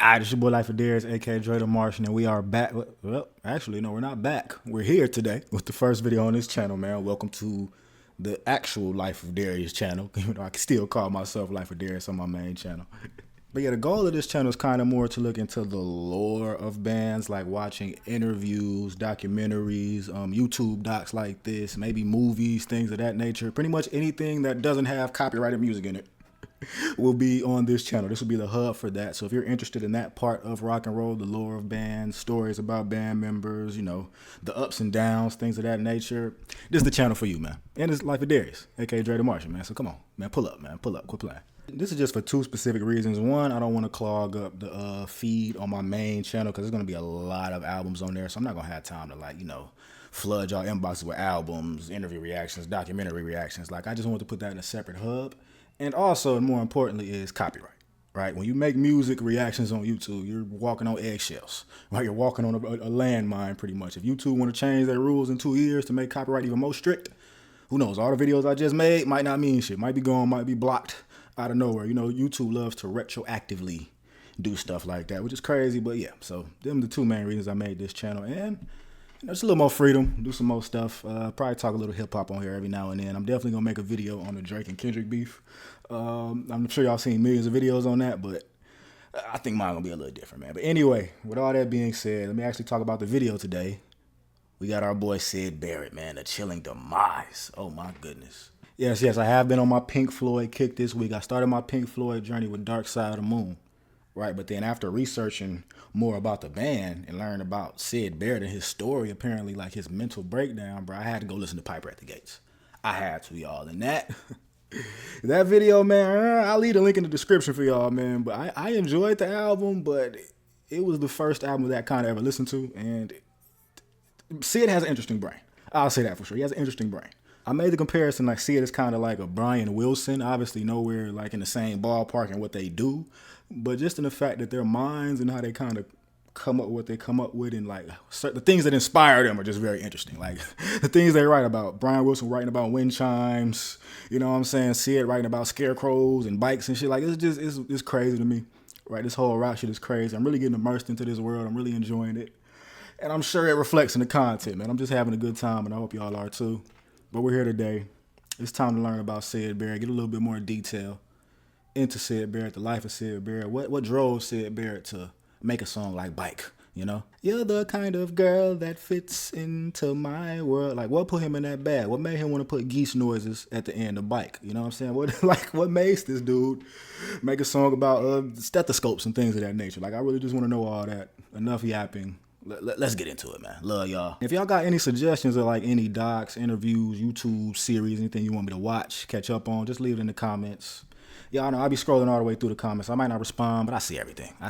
It's your boy Life of Darius, aka Dre the Martian, and we are back. Well, actually, no, we're not back. We're here today with the first video on this channel, man. Welcome to the actual Life of Darius channel, even though I can still call myself Life of Darius on my main channel. But yeah, the goal of this channel is kind of more to look into the lore of bands, like watching interviews, documentaries, YouTube docs like this, maybe movies, things of that nature. Pretty much anything that doesn't have copyrighted music in it will be on this channel. This will be the hub for that. So if you're interested in that part of rock and roll, the lore of bands, stories about band members, you know, the ups and downs, things of that nature, this is the channel for you, man. And it's Life of Darius, aka Dre the Martian, man. So come on, man, pull up, man, pull up, quit playing. This is just for two specific reasons. One, I don't want to clog up the feed on my main channel because there's going to be a lot of albums on there. So I'm not going to have time to, like, you know, flood y'all inboxes with albums, interview reactions, documentary reactions. Like, I just want to put that in a separate hub. And also, and more importantly, is copyright, right? When you make music reactions on YouTube, you're walking on eggshells, right? You're walking on a landmine pretty much. If YouTube want to change their rules in 2 years to make copyright even more strict, who knows? All the videos I just made might not mean shit. Might be gone, might be blocked out of nowhere. You know, YouTube loves to retroactively do stuff like that, which is crazy. But yeah, so them the two main reasons I made this channel. And just a little more freedom, do some more stuff. Probably talk a little hip hop on here every now and then. I'm definitely gonna make a video on the Drake and Kendrick beef. I'm sure y'all seen millions of videos on that, but I think mine gonna be a little different, man. But anyway, with all that being said, let me actually talk about the video today. We got our boy Syd Barrett, man, the chilling Demise. Oh my goodness. Yes, I have been on my Pink Floyd kick this week. I started my Pink Floyd journey with Dark Side of the Moon. Right, but then after researching more about the band and learning about Syd Barrett and his story, apparently like his mental breakdown, bro, I had to go listen to Piper at the Gates. I had to, y'all. And that video, man, I'll leave a link in the description for y'all, man. But I enjoyed the album, but it was the first album that I kind of ever listened to. And Syd has an interesting brain. I'll say that for sure. He has an interesting brain. I made the comparison, like, Syd is kind of like a Brian Wilson, obviously nowhere like in the same ballpark in what they do, but just in the fact that their minds and how they kind of come up with what they come up with, and like the things that inspire them are just very interesting. Like the things they write about, Brian Wilson writing about wind chimes, you know what I'm saying? Syd writing about scarecrows and bikes and shit. Like it's crazy to me, right? This whole rock shit is crazy. I'm really getting immersed into this world. I'm really enjoying it, and I'm sure it reflects in the content, man. I'm just having a good time, and I hope y'all are too. But we're here today. It's time to learn about Syd Barrett, get a little bit more detail into Syd Barrett, the life of Syd Barrett. What drove Syd Barrett to make a song like Bike, you know? You're the kind of girl that fits into my world. Like, what put him in that bag? What made him want to put geese noises at the end of Bike? You know what I'm saying? What makes this dude make a song about stethoscopes and things of that nature? Like, I really just want to know all that. Enough yapping. Let's get into it, man. Love y'all. If y'all got any suggestions of like any docs, interviews, YouTube series, anything you want me to watch, catch up on, just leave it in the comments. Y'all know I'll be scrolling all the way through the comments. I might not respond, but I see everything. I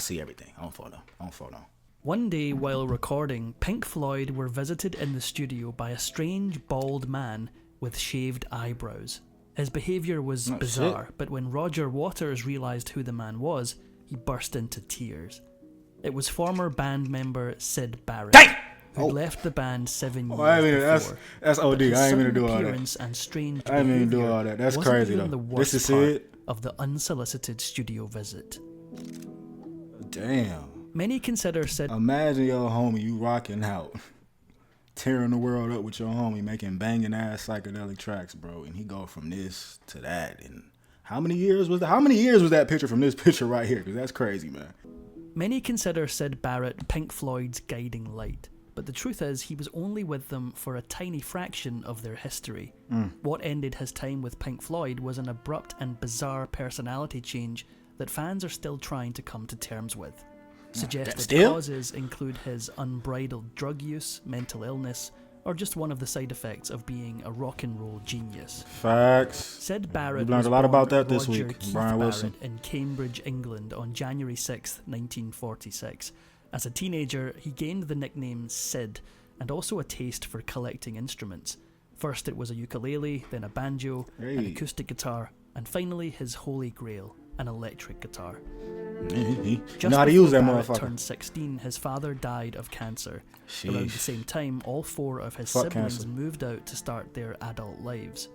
don't fall down. One day while recording, Pink Floyd were visited in the studio by a strange bald man with shaved eyebrows. His behaviour was bizarre, but when Roger Waters realised who the man was, he burst into tears. It was former band member Syd Barrett, who left the band 7 years before. That's OD. I ain't mean to do all that. And strange I ain't mean to do all that. That's crazy though. This is it. Of the unsolicited studio visit. Damn. Many consider Syd. Imagine your homie, you rocking out, tearing the world up with your homie, making banging ass psychedelic tracks, bro, and he go from this to that. And how many years was that? How many years was that picture from this picture right here? Because that's crazy, man. Many consider Syd Barrett Pink Floyd's guiding light, but the truth is he was only with them for a tiny fraction of their history. What ended his time with Pink Floyd was an abrupt and bizarre personality change that fans are still trying to come to terms with. Suggested causes include his unbridled drug use, mental illness, or just one of the side effects of being a rock and roll genius. Facts. Syd Barrett learned a lot about that this week. Brian Wilson in Cambridge, England on January 6th, 1946. As a teenager, he gained the nickname Syd and also a taste for collecting instruments. First it was a ukulele, then a banjo, an acoustic guitar, and finally his holy grail, an electric guitar. Just know how to use that motherfucker. Turned 16, his father died of cancer. Around the same time, all four of his siblings moved out to start their adult lives.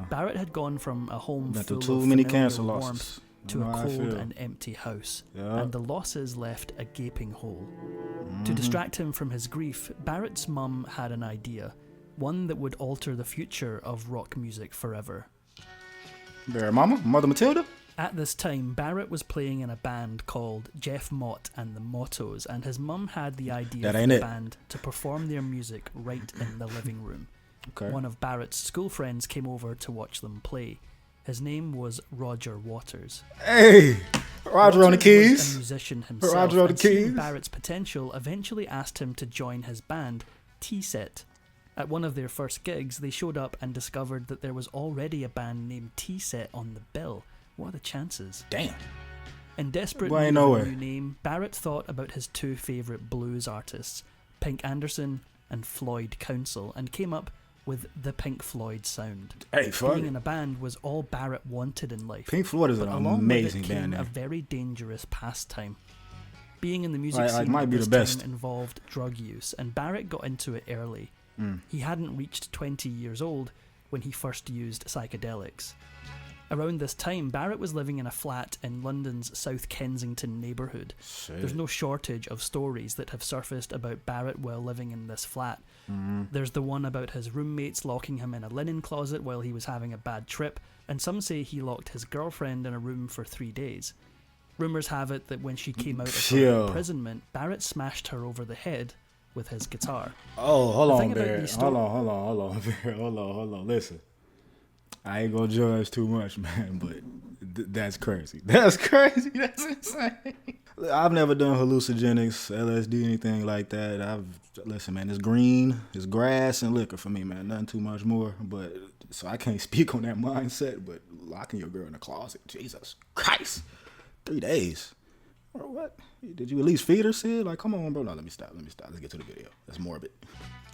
Barrett had gone from a home full of familiar warmth to I a cold feel. and empty house, Yeah. and the losses left a gaping hole. To distract him from his grief, Barrett's mum had an idea, one that would alter the future of rock music forever. Barrett Mama? Mother Matilda? At this time, Barrett was playing in a band called Jeff Mott and the Mottos, and his mum had the idea That for ain't the it. band to perform their music right in the living room. Okay. One of Barrett's school friends came over to watch them play. His name was Roger Waters. Hey! Roger on the Waters was keys. a musician himself, Roger on the and seeing keys. Barrett's potential eventually asked him to join his band, T-Set. At one of their first gigs, they showed up and discovered that there was already a band named T-Set on the bill. What are the chances? Damn. In desperate Boy, need no of a way. new name, Barrett thought about his two favourite blues artists, Pink Anderson and Floyd Council, and came up with the Pink Floyd sound. Hey, fuck Being it. in a band was all Barrett wanted in life. Pink Floyd is But an along amazing with it came band a name. very dangerous pastime. Being in the music Like, scene might at be this the best. time involved drug use, and Barrett got into it early. Mm. He hadn't reached 20 years old when he first used psychedelics. Around this time, Barrett was living in a flat in London's South Kensington neighbourhood. Shit. There's no shortage of stories that have surfaced about Barrett while living in this flat. There's the one about his roommates locking him in a linen closet while he was having a bad trip, and some say he locked his girlfriend in a room for 3 days. Rumours have it that when she came out of her Chill. imprisonment, Barrett smashed her over the head with his guitar. Oh, hold The on, thing about Barrett. these Hold on, Barrett. Hold on. Listen, I ain't gonna judge too much, man, but that's crazy. That's crazy. That's insane. I've never done hallucinogenics, LSD, anything like that. Listen, man, it's green, it's grass and liquor for me, man. Nothing too much more. But so I can't speak on that mindset. But locking your girl in a closet, Jesus Christ, 3 days. Or what? Did you at least feed her, Syd? Like, come on, bro. No, let me stop. Let's get to the video. That's morbid.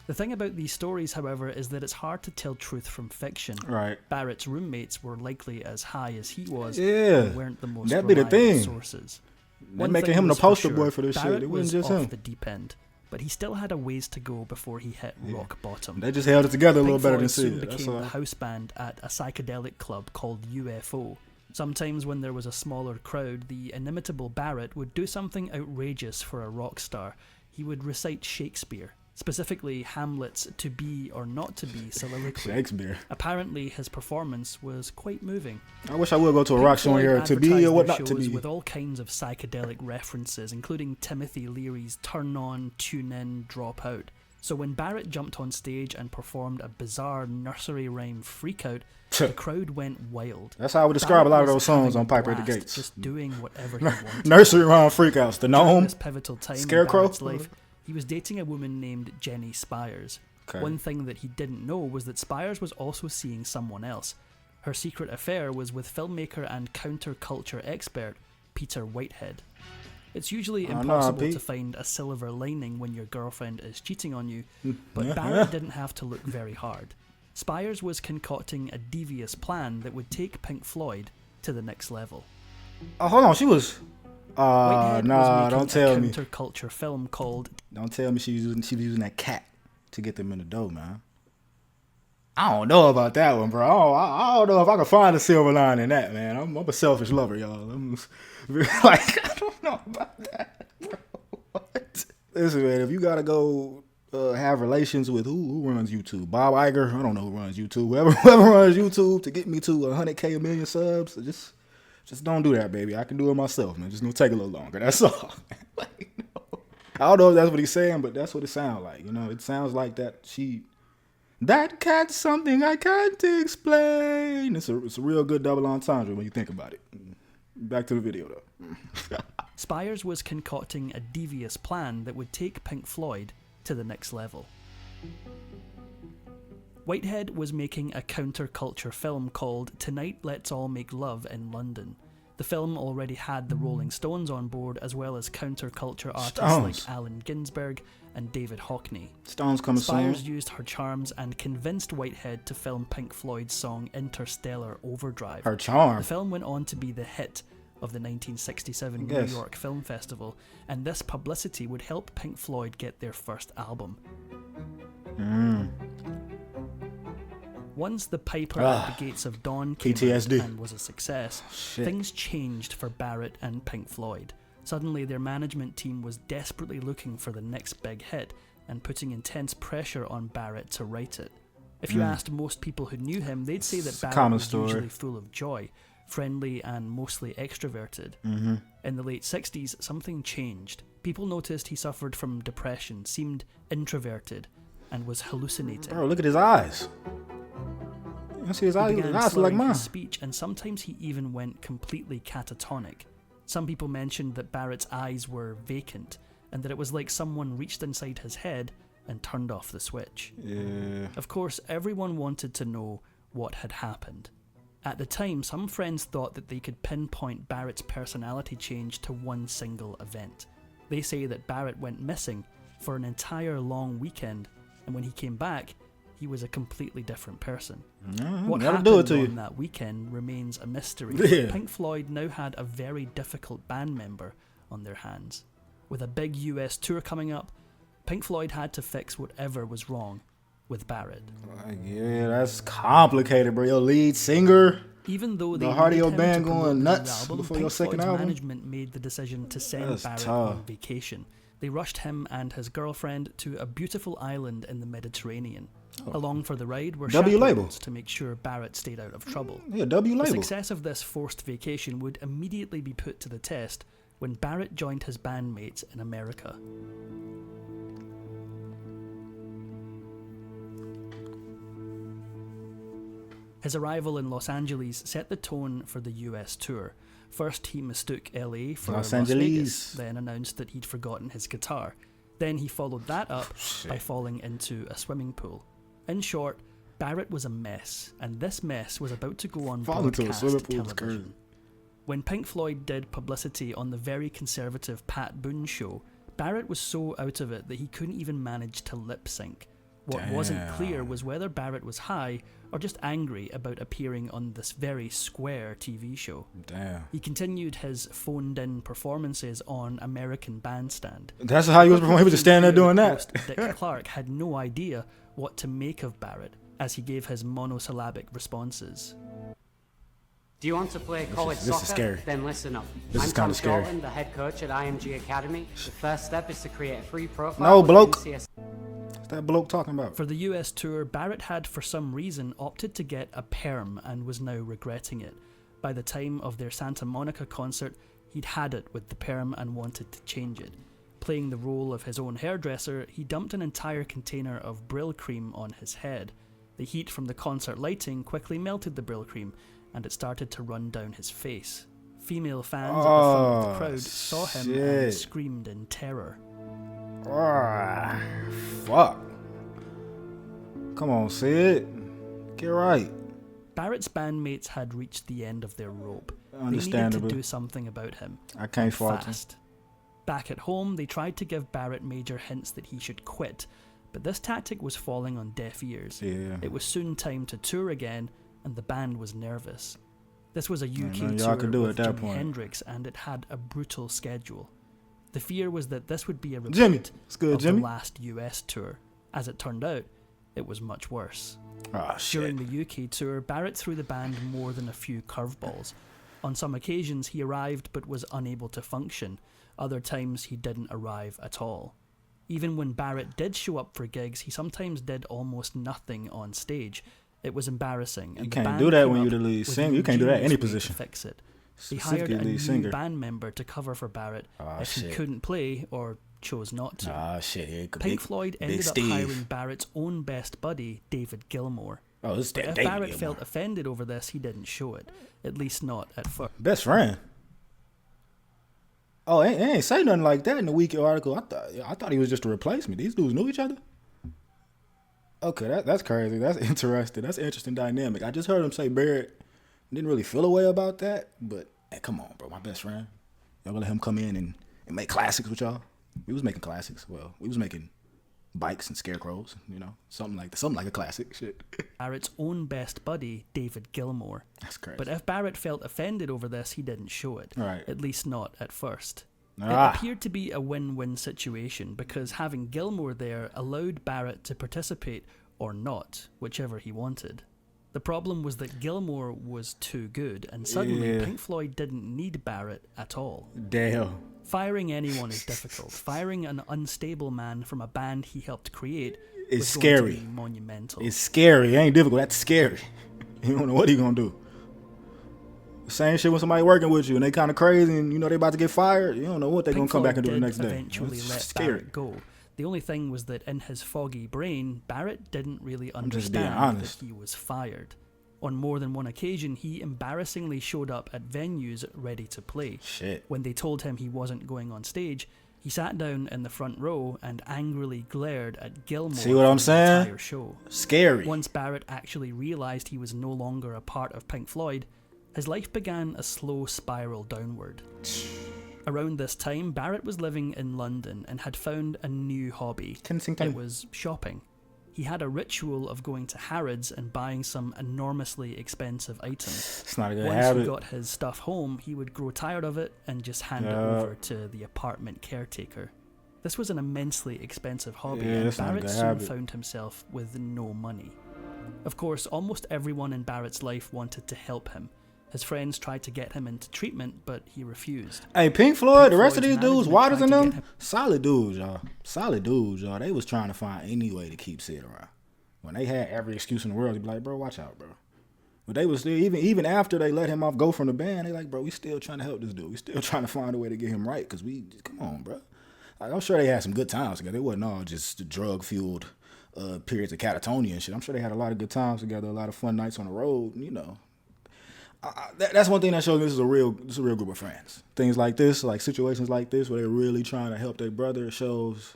The thing about these stories, however, is that it's hard to tell truth from fiction. Right. Barrett's roommates were likely as high as he was, Yeah. and weren't the most That'd be the reliable thing. sources. They're One making thing him the was for poster sure, boy for this shit. Barrett It was wasn't just off him. the deep end, but he still had a ways to go before he hit rock bottom. They just held it together a Pink little better than Floyd soon Syd. That's became all. the house band at a psychedelic club called UFO. Sometimes when there was a smaller crowd, the inimitable Barrett would do something outrageous for a rock star. He would recite Shakespeare, specifically Hamlet's "to be or not to be" soliloquy. Shakespeare. Apparently, his performance was quite moving. I wish I would go to a Pink rock show and Floyd hear to be advertised or what their not to shows be. with all kinds of psychedelic references, including Timothy Leary's "Turn On, Tune In, Drop Out." So when Barrett jumped on stage and performed a bizarre nursery rhyme freakout, the crowd went wild. That's how I would describe a lot of Barrett those songs was on Piper at having the a Gates. blast, just doing whatever he wanted. Nursery rhyme freakouts. The During gnome. this pivotal time Scarecrow? in Barrett's life, he was dating a woman named Jenny Spires. Okay. One thing that he didn't know was that Spires was also seeing someone else. Her secret affair was with filmmaker and counterculture expert Peter Whitehead. It's usually Oh, nah, impossible Pete. to find a silver lining when your girlfriend is cheating on you, Yeah. but Barrett didn't have to look very hard. Spires was concocting a devious plan that would take Pink Floyd to the next level. Oh, hold on. She was. Whitehead Nah, was don't making tell a me. counterculture film called Don't tell me she was using that cat to get them in the dough, man. I don't know about that one, bro. I don't know if I can find a silver line in that, man. I'm a selfish lover, y'all. I don't know about that, bro. What? Listen, man, if you gotta go have relations with who runs YouTube? Bob Iger? I don't know who runs YouTube. Whoever runs YouTube to get me to 100K, a million subs, just don't do that, baby. I can do it myself, man. Just gonna take a little longer. That's all. Like, no. I don't know if that's what he's saying, but that's what it sounds like. You know, it sounds like that cat's something I can't explain. It's a real good double entendre when you think about it. Back to the video, though. Spires was concocting a devious plan that would take Pink Floyd to the next level. Whitehead was making a counterculture film called Tonight Let's All Make Love in London. The film already had the Rolling Stones on board, as well as counterculture artists Stones. like Allen Ginsberg and David Hockney. Stones coming Spires soon. used her charms and convinced Whitehead to film Pink Floyd's song Interstellar Overdrive. Her charm. The film went on to be the hit of the 1967 New Yes. York Film Festival, and this publicity would help Pink Floyd get their first album. Once the Piper at the Gates of Dawn came PTSD. out and was a success, Shit. things changed for Barrett and Pink Floyd. Suddenly, their management team was desperately looking for the next big hit and putting intense pressure on Barrett to write it. If you asked most people who knew him, they'd say that Barrett was usually full of joy, friendly and mostly extroverted. In the late 60s, something changed. People noticed he suffered from depression, seemed introverted, and was hallucinating. Bro, look at his eyes. You see his eyes? His eyes look like mine. His speech, and sometimes he even went completely catatonic. Some people mentioned that Barrett's eyes were vacant, and that it was like someone reached inside his head and turned off the switch. Yeah. Of course, everyone wanted to know what had happened. At the time, some friends thought that they could pinpoint Barrett's personality change to one single event. They say that Barrett went missing for an entire long weekend, and when he came back, he was a completely different person. What happened on that weekend remains a mystery. Yeah. Pink Floyd now had a very difficult band member on their hands. With a big US tour coming up, Pink Floyd had to fix whatever was wrong with Barrett. Yeah, that's complicated, bro. Your lead singer, Even though they the heart of your needed him band to promote going the nuts album, before Pink your second Floyd's album. management made the decision to send That's Barrett tough. on vacation. They rushed him and his girlfriend to a beautiful island in the Mediterranean. Along for the ride were W label chaperones to make sure Barrett stayed out of trouble. Yeah, W The label. success of this forced vacation would immediately be put to the test when Barrett joined his bandmates in America. His arrival in Los Angeles set the tone for the US tour. First, he mistook LA for Las Angeles. Vegas, then announced that he'd forgotten his guitar. Then he followed that up by falling into a swimming pool. In short, Barrett was a mess, and this mess was about to go on broadcast television. When Pink Floyd did publicity on the very conservative Pat Boone show, Barrett was so out of it that he couldn't even manage to lip sync. What wasn't clear was whether Barrett was high or just angry about appearing on this very square TV show. Damn. He continued his phoned-in performances on American Bandstand. That's how he was performing. He was just standing there doing that. Host Dick Clark had no idea what to make of Barrett as he gave his monosyllabic responses. Do you want to play college this is soccer? scary. Then listen up. This I'm is Tom kinda scary. Scotland, the head coach at IMG Academy. The first step is to create a free profile. No, with bloke. NCS. What's that bloke talking about? For the US tour, Barrett had for some reason opted to get a perm and was now regretting it. By the time of their Santa Monica concert, he'd had it with the perm and wanted to change it. Playing the role of his own hairdresser, he dumped an entire container of Brill cream on his head. The heat from the concert lighting quickly melted the Brill cream, and it started to run down his face. Female fans at the front of the crowd saw him and screamed in terror. Ah, fuck. Come on, Syd. Get right. Barrett's bandmates had reached the end of their rope. They needed to Understandable. do something about him. I can't fault him. Fast. Back at home, they tried to give Barrett major hints that he should quit, but this tactic was falling on deaf ears. Yeah. It was soon time to tour again, and the band was nervous. This was a UK y'all tour could do it with at that Jimi point. Hendrix, and it had a brutal schedule. The fear was that this would be a Jimmy. repeat It's good, of Jimmy. the last US tour. As it turned out, it was much worse. Ah, During shit. the UK tour, Barrett threw the band more than a few curveballs. On some occasions, he arrived but was unable to function. Other times, he didn't arrive at all. Even when Barrett did show up for gigs, he sometimes did almost nothing on stage. It was embarrassing. And You the can't band do that came when you're up the lead with singer. You can't do that in any ingenious ways to position. fix it. They hired Specifically a lead new singer. band member to cover for Barrett if he shit. couldn't play or chose not to. Ah, shit. Here, Pink Floyd ended up hiring Barrett's own best buddy, David Gilmour. Oh, this is But that if David Barrett Gilmour. felt offended over this, he didn't show it. At least not at first. Best friend. Oh, they ain't say nothing like that in the Weekend article. I thought he was just a replacement. These dudes knew each other. Okay, that's crazy. That's interesting. That's an interesting dynamic. I just heard him say Barrett didn't really feel a way about that. But hey, come on, bro, my best friend. Y'all gonna let him come in and make classics with y'all? We was making classics. Well, we was making bikes and scarecrows. You know, something like a classic shit. Barrett's own best buddy, David Gilmour. That's crazy. But if Barrett felt offended over this, he didn't show it. Right. At least not at first. Ah. It appeared to be a win-win situation because having Gilmour there allowed Barrett to participate or not, whichever he wanted. The problem was that Gilmore was too good, and suddenly Pink Floyd didn't need Barrett at all. Damn. Firing anyone is difficult. Firing an unstable man from a band he helped create It's was going scary. to be monumental. It's scary. It ain't difficult. That's scary. You don't know what he gonna do. Same shit when somebody working with you and they kind of crazy and you know they about to get fired. You don't know what they gonna come back and do the next day. Eventually It's let scary. Barrett go. The only thing was that in his foggy brain, Barrett didn't really just being understand honest. that he was fired. On more than one occasion, he embarrassingly showed up at venues ready to play. Shit. When they told him he wasn't going on stage, he sat down in the front row and angrily glared at Gilmore. See what I'm for the saying? entire show. Scary. Once Barrett actually realised he was no longer a part of Pink Floyd, his life began a slow spiral downward. Around this time, Barrett was living in London and had found a new hobby. Kensington. It was shopping. He had a ritual of going to Harrods and buying some enormously expensive items. It's not a good Once habit. he got his stuff home, he would grow tired of it and just hand it over to the apartment caretaker. This was an immensely expensive hobby, and that's not a Barrett good soon habit. found himself with no money. Of course, almost everyone in Barrett's life wanted to help him. His friends tried to get him into treatment, but he refused. Hey, Pink Floyd, the Pink rest of Floyd's these dudes, management Waters and tried to them, get him- solid dudes, y'all. Solid dudes, y'all. They was trying to find any way to keep Syd around. When they had every excuse in the world, they'd be like, bro, watch out, bro. But they was still, even after they let him off go from the band, they like, bro, we still trying to help this dude. We still trying to find a way to get him right, because come on, bro. Like, I'm sure they had some good times together. It wasn't all just drug-fueled periods of catatonia and shit. I'm sure they had a lot of good times together, a lot of fun nights on the road, you know. That's one thing that shows me this is a real group of friends. Things like this, like situations like this, where they're really trying to help their brother, shows,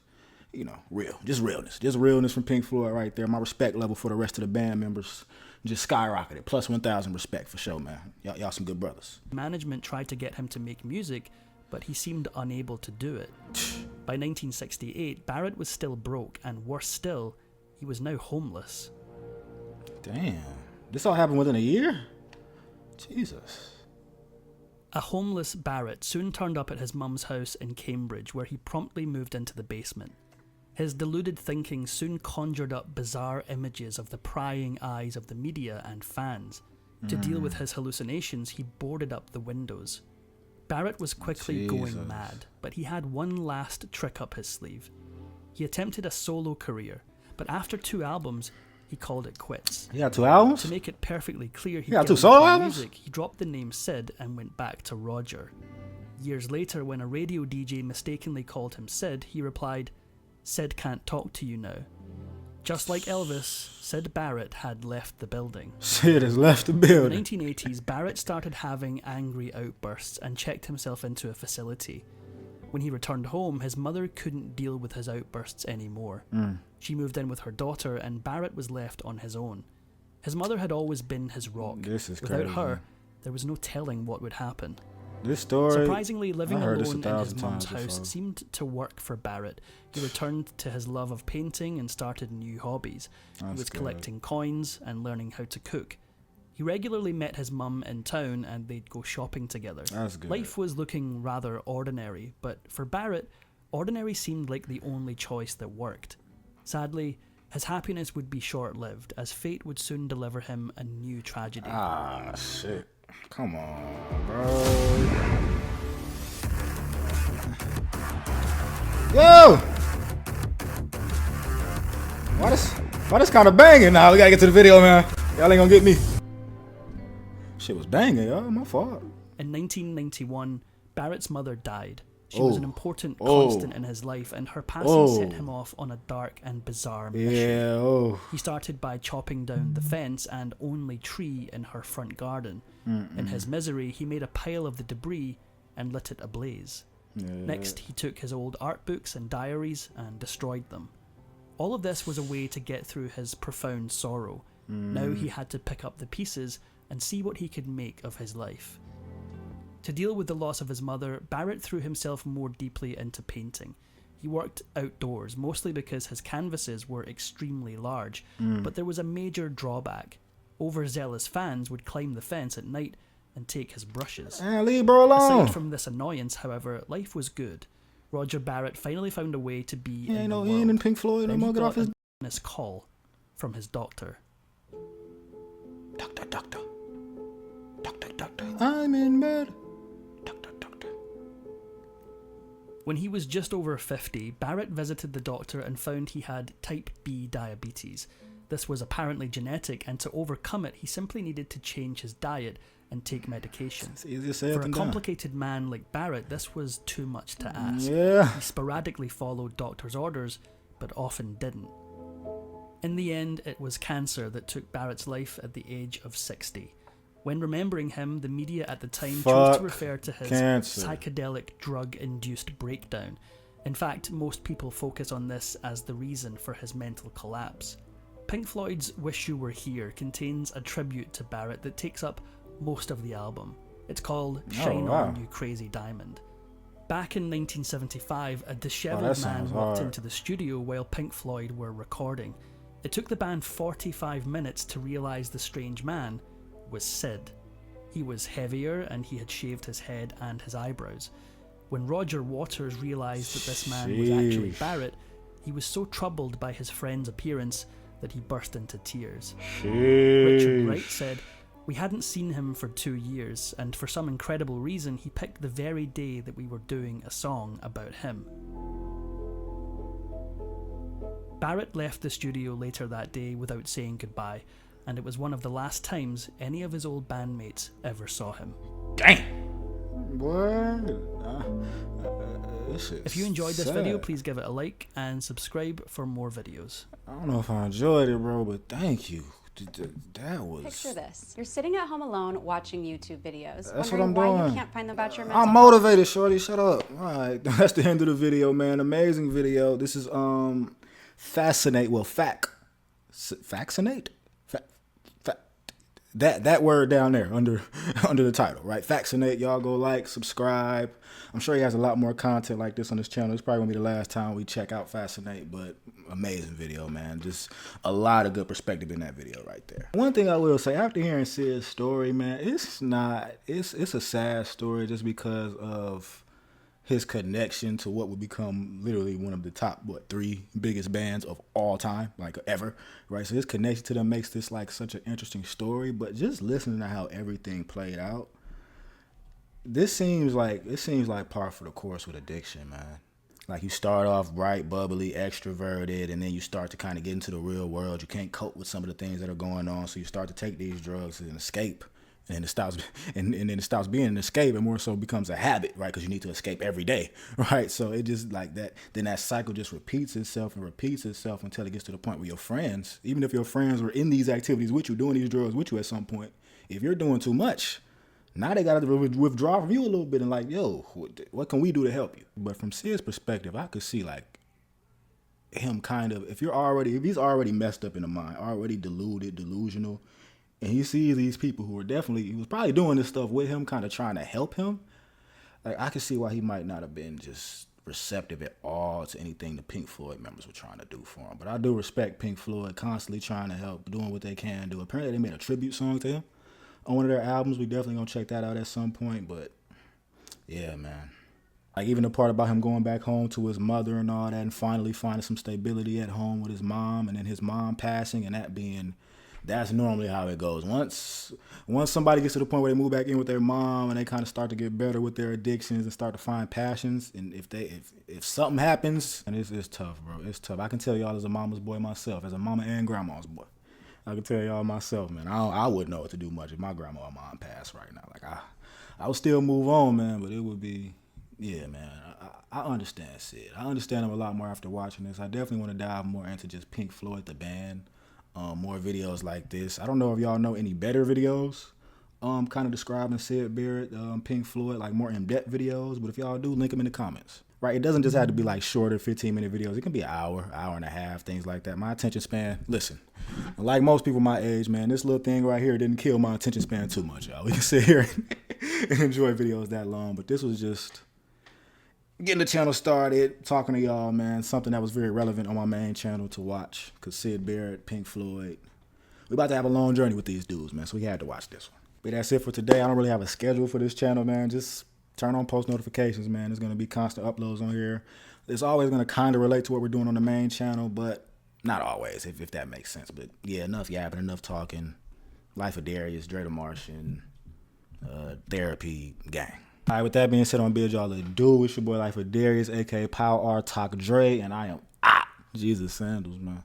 you know, realness from Pink Floyd right there. My respect level for the rest of the band members just skyrocketed. Plus 1,000 respect for sure, man. Y'all some good brothers. Management tried to get him to make music, but he seemed unable to do it. By 1968, Barrett was still broke, and worse still, he was now homeless. Damn. This all happened within a year? Jesus. A homeless Barrett soon turned up at his mum's house in Cambridge, where he promptly moved into the basement. His deluded thinking soon conjured up bizarre images of the prying eyes of the media and fans. To deal with his hallucinations, he boarded up the windows. Barrett was quickly going mad, but he had one last trick up his sleeve. He attempted a solo career, but after 2 albums, he called it quits. He got 2 albums? To make it perfectly clear he got got 2 solo into albums? music, he dropped the name Syd and went back to Roger. Years later, when a radio DJ mistakenly called him Syd, he replied, "Syd can't talk to you now." Just like Elvis, Syd Barrett had left the building. Syd has left the In the building. 1980s, Barrett started having angry outbursts and checked himself into a facility. When he returned home, his mother couldn't deal with his outbursts anymore. She moved in with her daughter, and Barrett was left on his own. His mother had always been his rock. This is Without crazy. her, there was no telling what would happen. This story, Surprisingly, living I heard this alone in his 1,000 mum's times house before. seemed to work for Barrett. He returned to his love of painting and started new hobbies. He That's was good. collecting coins and learning how to cook. He regularly met his mum in town and they'd go shopping together. That's good. Life was looking rather ordinary, but for Barrett, ordinary seemed like the only choice that worked. Sadly, his happiness would be short-lived, as fate would soon deliver him a new tragedy. Ah, shit. Come on, bro. Yo! Why this kind of banging now? We gotta get to the video, man. Y'all ain't gonna get me. Shit was banging, y'all. My fault. In 1991, Barrett's mother died. She was an important Oh. constant in his life, and her passing set him off on a dark and bizarre mission. Yeah, oh. He started by chopping down the fence and only tree in her front garden. In his misery, he made a pile of the debris and lit it ablaze. Yeah. Next, he took his old art books and diaries and destroyed them. All of this was a way to get through his profound sorrow. Now he had to pick up the pieces and see what he could make of his life. To deal with the loss of his mother, Barrett threw himself more deeply into painting. He worked outdoors, mostly because his canvases were extremely large, but there was a major drawback. Overzealous fans would climb the fence at night and take his brushes. Leave bro alone. Aside from this annoyance, however, life was good. Roger Barrett finally found a way to be He in ain't the no world. Ian and Pink Floyd no Then he more. Get off got his. a business call from his doctor. Doctor. I'm in bed. Doctor. When he was just over 50, Barrett visited the doctor and found he had type B diabetes. This was apparently genetic, and to overcome it, he simply needed to change his diet and take medication. It's easier said For a than done. complicated man like Barrett, this was too much to ask. Yeah. He sporadically followed doctors' orders, but often didn't. In the end, it was cancer that took Barrett's life at the age of 60. When remembering him, the media at the time chose to refer to his psychedelic drug-induced breakdown. In fact, most people focus on this as the reason for his mental collapse. Pink Floyd's Wish You Were Here contains a tribute to Barrett that takes up most of the album. It's called Shine On You Crazy Diamond. Back in 1975, a disheveled man walked into the studio while Pink Floyd were recording. It took the band 45 minutes to realise the strange man was Syd. He was heavier and he had shaved his head and his eyebrows. When Roger Waters realised that this man was actually Barrett, he was so troubled by his friend's appearance that he burst into tears. Richard Wright said, "We hadn't seen him for 2 years, and for some incredible reason he picked the very day that we were doing a song about him." Barrett left the studio later that day without saying goodbye, and it was one of the last times any of his old bandmates ever saw him. Dang! What? If you enjoyed this video, please give it a like and subscribe for more videos. I don't know if I enjoyed it, bro, but thank you. That was... Picture this. You're sitting at home alone watching YouTube videos. That's what I'm doing. Why you can't find them about your mental I'm motivated, shorty. Shut up. All right. That's the end of the video, man. Amazing video. This is, fascinate. Well, vaccinate? That word down there under the title, right? Vaccinate. Y'all go like, subscribe. I'm sure he has a lot more content like this on his channel. It's probably gonna be the last time we check out Fascinate, but amazing video, man. Just a lot of good perspective in that video right there. One thing I will say, after hearing Syd's story, man, it's a sad story just because of his connection to what would become literally one of the top, 3 biggest bands of all time, like ever, right? So his connection to them makes this like such an interesting story, but just listening to how everything played out, it seems like par for the course with addiction, man. Like you start off bright, bubbly, extroverted, and then you start to kind of get into the real world. You can't cope with some of the things that are going on, so you start to take these drugs and escape. And it stops, and then it stops being an escape, and more so becomes a habit, right? Because you need to escape every day, right? So it just like that. Then that cycle just repeats itself until it gets to the point where your friends, even if your friends were in these activities with you, doing these drugs with you at some point, if you're doing too much, now they got to withdraw from you a little bit and like, yo, what can we do to help you? But from Syd's perspective, I could see like him kind of, if he's already messed up in the mind, already delusional. And he sees these people who he was probably doing this stuff with him, kind of trying to help him. Like, I can see why he might not have been just receptive at all to anything the Pink Floyd members were trying to do for him. But I do respect Pink Floyd constantly trying to help, doing what they can do. Apparently, they made a tribute song to him on one of their albums. We definitely gonna check that out at some point. But yeah, man. Like even the part about him going back home to his mother and all that, and finally finding some stability at home with his mom, and then his mom passing, and that's normally how it goes. Once somebody gets to the point where they move back in with their mom and they kind of start to get better with their addictions and start to find passions, and if something happens, and it's tough, bro. It's tough. I can tell y'all as a mama's boy myself, as a mama and grandma's boy. I can tell y'all myself, man. I wouldn't know what to do much if my grandma or mom passed right now. Like I would still move on, man, but it would be, yeah, man. I understand Syd. I understand him a lot more after watching this. I definitely want to dive more into just Pink Floyd, the band. More videos like this. I don't know if y'all know any better videos kind of describing Syd Barrett, Pink Floyd, like more in-depth videos, but if y'all do, link them in the comments. Right? It doesn't just have to be like shorter 15-minute videos. It can be an hour and a half, things like that. My attention span, listen, like most people my age, man, this little thing right here didn't kill my attention span too much, y'all. We can sit here and enjoy videos that long, but this was just getting the channel started, talking to y'all, man. Something that was very relevant on my main channel to watch. Because Syd Barrett, Pink Floyd. We're about to have a long journey with these dudes, man. So we had to watch this one. But that's it for today. I don't really have a schedule for this channel, man. Just turn on post notifications, man. There's going to be constant uploads on here. It's always going to kind of relate to what we're doing on the main channel, but not always, if that makes sense. But yeah, enough yapping, enough talking. Life of Darius, Dre the Martian, Therapy gang. All right, with that being said, I'm gonna bid y'all adieu. It's your boy Life of Darius, aka Power R Talk Dre, and I am Jesus Sandals, man.